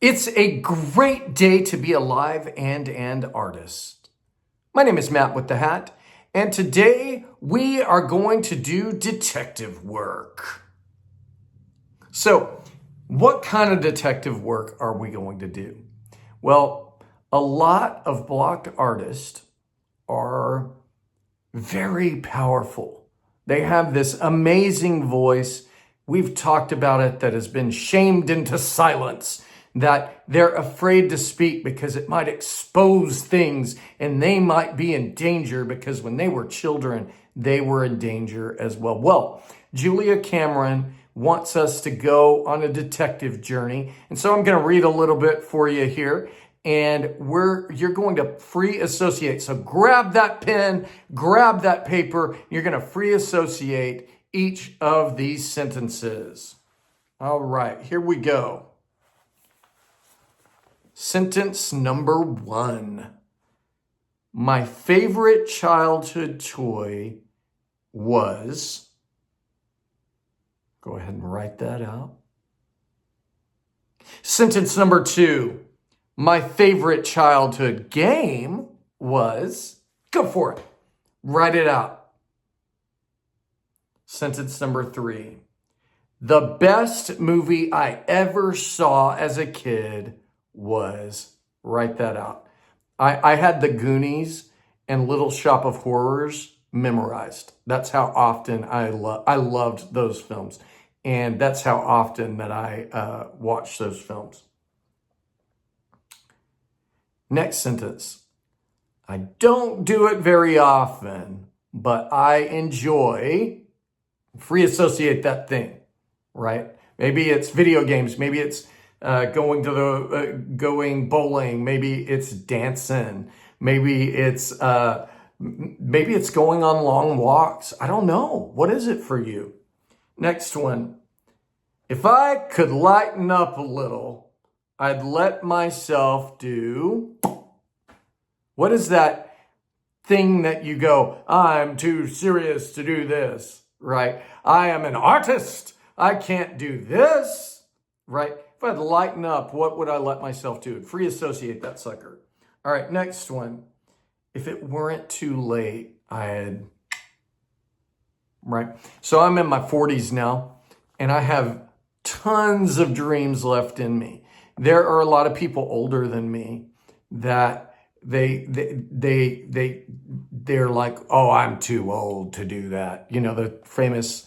It's a great day to be alive and an artist. My name is Matt with the Hat, and today we are going to do detective work. So, what kind of detective work are we going to do? Well, a lot of block artists are very powerful. They have this amazing voice. We've talked about it that has been shamed into silence, that they're afraid to speak because it might expose things and they might be in danger because when they were children, they were in danger as well. Well, Julia Cameron wants us to go on a detective journey. And so I'm going to read a little bit for you here. And you're going to free associate. So grab that pen, grab that paper. You're going to free associate each of these sentences. All right, here we go. Sentence number 1. My favorite childhood toy was... Go ahead and write that out. Sentence number 2. My favorite childhood game was... Go for it. Write it out. Sentence number 3. The best movie I ever saw as a kid was... Write that out. I had The Goonies and Little Shop of Horrors memorized. That's how often I loved those films. And that's how often that I watched those films. Next sentence. I don't do it very often, but I enjoy... Free associate that thing, right? Maybe it's video games. Maybe it's going bowling. Maybe it's dancing. Maybe it's going on long walks. I don't know. What is it for you? Next one. If I could lighten up a little, I'd let myself do... What is that thing that you go, I'm too serious to do this, right? I am an artist. I can't do this, right? If I'd lighten up, what would I let myself do? Free associate that sucker. All right, next one. If it weren't too late, I'd... Right? So I'm in my 40s now, and I have tons of dreams left in me. There are a lot of people older than me that they're like, oh, I'm too old to do that. You know, the famous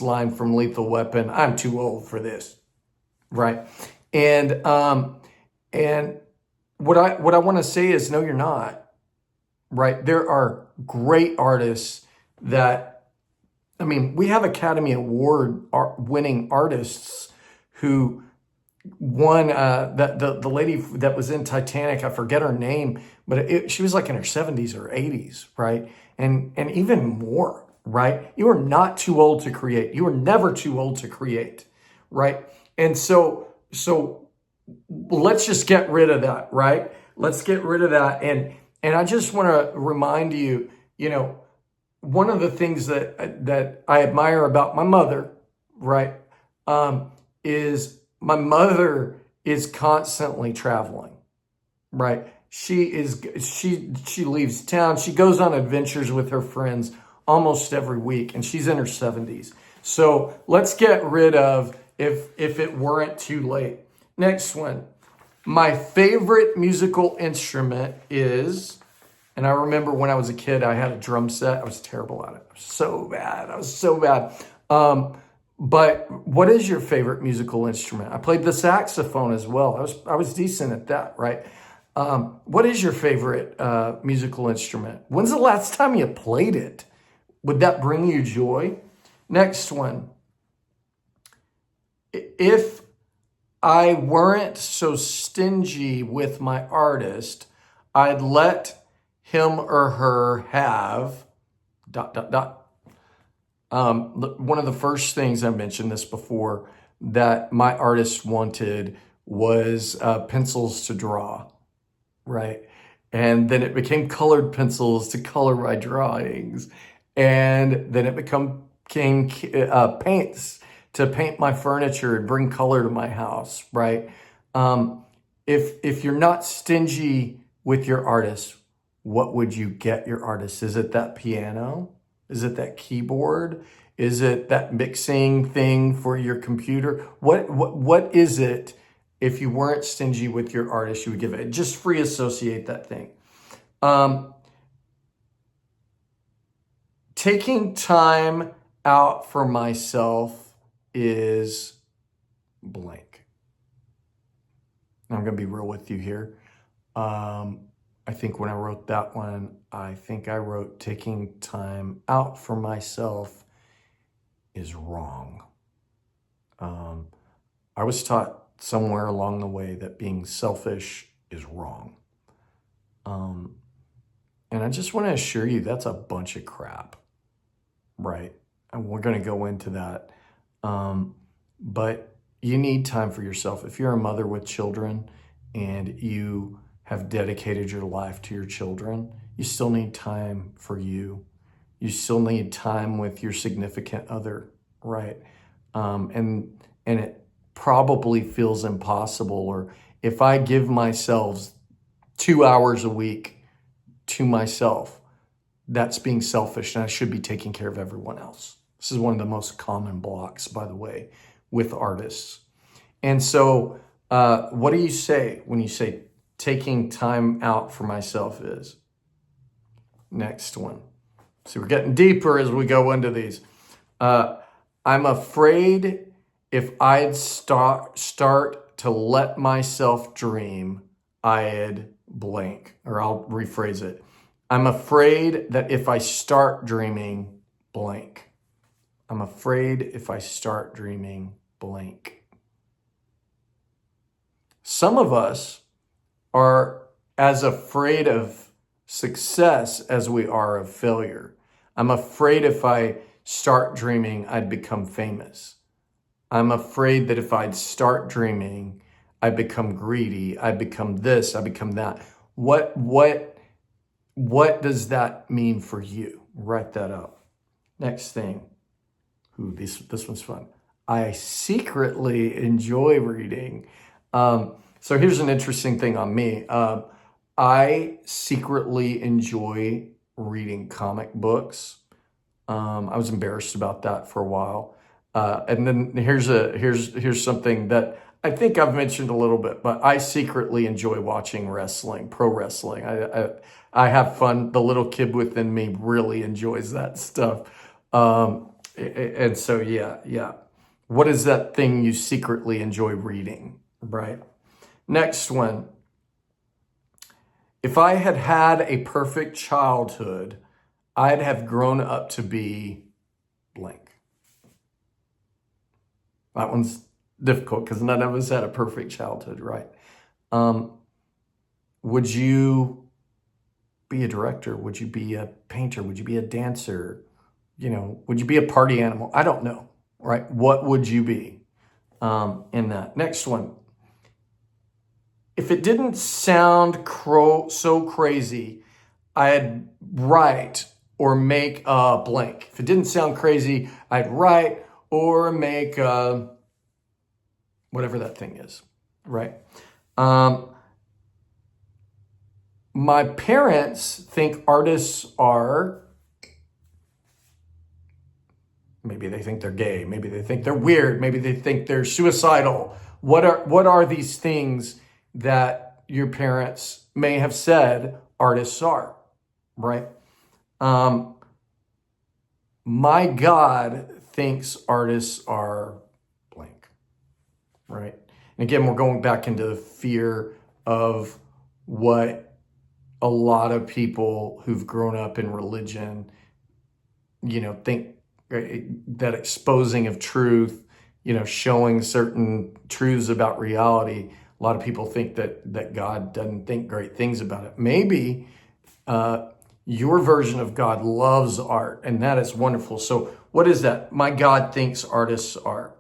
line from Lethal Weapon, I'm too old for this, right? And what I want to say is, no, you're not, right? There are great artists that, I mean, we have Academy Award winning artists who won, the lady that was in Titanic, I forget her name, but she was like in her 70s or 80s, right? And even more, right? You are not too old to create. You are never too old to create, right? And so let's just get rid of that, right? Let's get rid of that. And I just want to remind you, you know, one of the things that I admire about my mother, right, is my mother is constantly traveling, right? She leaves town. She goes on adventures with her friends almost every week, and she's in her 70s. So let's get rid of if it weren't too late. Next one. My favorite musical instrument is, and I remember when I was a kid, I had a drum set. I was terrible at it. I was so bad. But what is your favorite musical instrument? I played the saxophone as well. I was decent at that, right? What is your favorite musical instrument? When's the last time you played it? Would that bring you joy? Next one. If I weren't so stingy with my artist, I'd let him or her have... one of the first things, I mentioned this before, that my artist wanted was pencils to draw, right? And then it became colored pencils to color my drawings. And then it became paints to paint my furniture and bring color to my house, right? If you're not stingy with your artist, what would you get your artist? Is it that piano? Is it that keyboard? Is it that mixing thing for your computer? What is it? If you weren't stingy with your artist, you would give it. Just free associate that thing. Taking time out for myself is blank. I'm going to be real with you here. I think when I wrote that one, I think I wrote taking time out for myself is wrong. I was taught somewhere along the way that being selfish is wrong. And I just want to assure you that's a bunch of crap, right? And we're going to go into that. But you need time for yourself. If you're a mother with children and you have dedicated your life to your children, you still need time for you. You still need time with your significant other, right? And it probably feels impossible. Or if I give myself 2 hours a week to myself, that's being selfish, and I should be taking care of everyone else. This is one of the most common blocks, by the way, with artists. And so what do you say when you say taking time out for myself is? Next one. So we're getting deeper as we go into these. I'm afraid if I'd start to let myself dream, I'd blank, or I'll rephrase it. I'm afraid that if I start dreaming, blank. I'm afraid if I start dreaming, blank. Some of us are as afraid of success as we are of failure. I'm afraid if I start dreaming, I'd become famous. I'm afraid that if I'd start dreaming, I'd become greedy. I'd become this, I'd become that. What does that mean for you? Write that up. Next thing. Ooh, this one's fun. I secretly enjoy reading. So here's an interesting thing on me. I secretly enjoy reading comic books. I was embarrassed about that for a while. And then here's something that I think I've mentioned a little bit, but I secretly enjoy watching wrestling, pro wrestling. I have fun. The little kid within me really enjoys that stuff. And so, yeah. What is that thing you secretly enjoy reading, right? Next one. If I had had a perfect childhood, I'd have grown up to be blank. That one's difficult because none of us had a perfect childhood, right? Would you be a director? Would you be a painter? Would you be a dancer? Would you be a party animal? I don't know, right? What would you be in that? Next one. If it didn't sound so crazy, I'd write or make a blank. If it didn't sound crazy, I'd write or make whatever that thing is, right? My parents think artists are, maybe they think they're gay, maybe they think they're weird, maybe they think they're suicidal. What are these things that your parents may have said artists are, right? My God thinks artists are blank, right? And again, we're going back into the fear of what a lot of people who've grown up in religion, think that exposing of truth, showing certain truths about reality. A lot of people think that God doesn't think great things about it. Maybe your version of God loves art, and that is wonderful. So what is that? My God thinks artists are.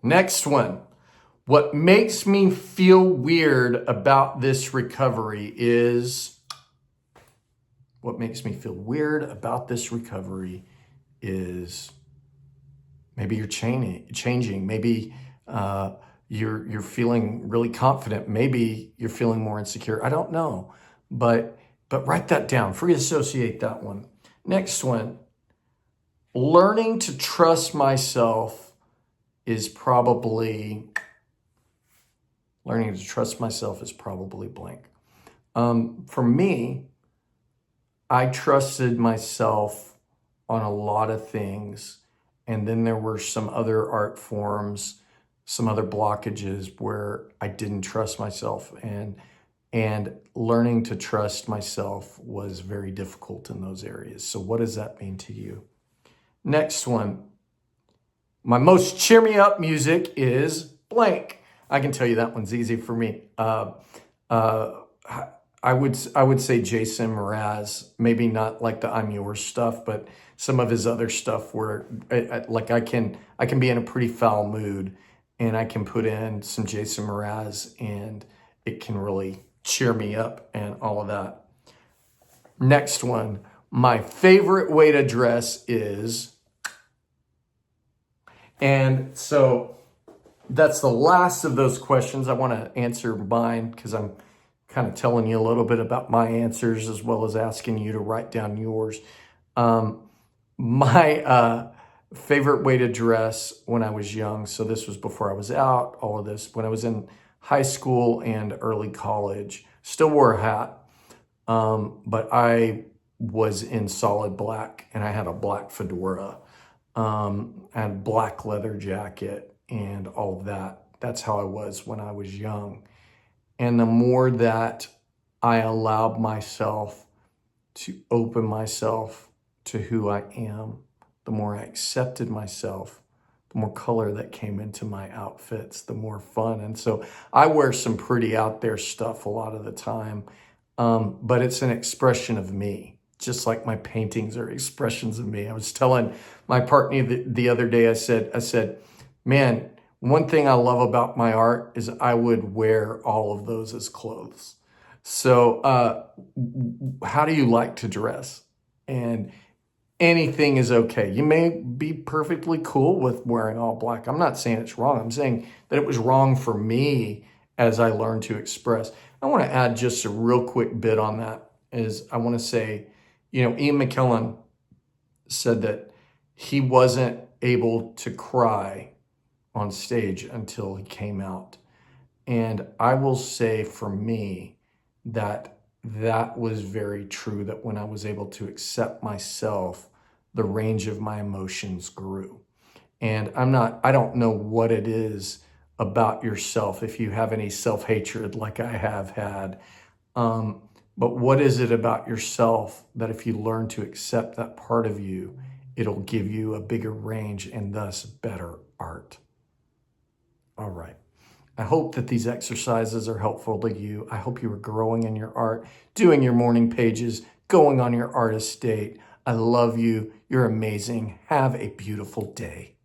Next one. What makes me feel weird about this recovery is, maybe you're changing. Maybe you're feeling really confident. Maybe you're feeling more insecure. I don't know. But write that down. Free associate that one. Next one. Learning to trust myself is probably blank. For me, I trusted myself on a lot of things. And then there were some other art forms, some other blockages where I didn't trust myself. And learning to trust myself was very difficult in those areas. So what does that mean to you? Next one. My most cheer me up music is blank. I can tell you that one's easy for me. I would say Jason Mraz, maybe not like the I'm Yours stuff, but some of his other stuff where like I can be in a pretty foul mood and I can put in some Jason Mraz and it can really cheer me up and all of that. Next one, my favorite way to dress is, and so that's the last of those questions. I want to answer mine because I'm kind of telling you a little bit about my answers as well as asking you to write down yours. My favorite way to dress when I was young, so this was before I was out, all of this, when I was in high school and early college, still wore a hat, but I was in solid black and I had a black fedora, and black leather jacket and all of that. That's how I was when I was young. And the more that I allowed myself to open myself to who I am, the more I accepted myself, the more color that came into my outfits, the more fun. And so I wear some pretty out there stuff a lot of the time, but it's an expression of me, just like my paintings are expressions of me. I was telling my partner the other day, I said, man, one thing I love about my art is I would wear all of those as clothes. So how do you like to dress? And anything is okay. You may be perfectly cool with wearing all black. I'm not saying it's wrong. I'm saying that it was wrong for me as I learned to express. I want to add just a real quick bit on that is I want to say, Ian McKellen said that he wasn't able to cry on stage until he came out. And I will say for me that was very true, that when I was able to accept myself, the range of my emotions grew. And I don't know what it is about yourself, if you have any self-hatred like I have had, but what is it about yourself that if you learn to accept that part of you, it'll give you a bigger range and thus better art. All right. I hope that these exercises are helpful to you. I hope you are growing in your art, doing your morning pages, going on your artist date. I love you. You're amazing. Have a beautiful day.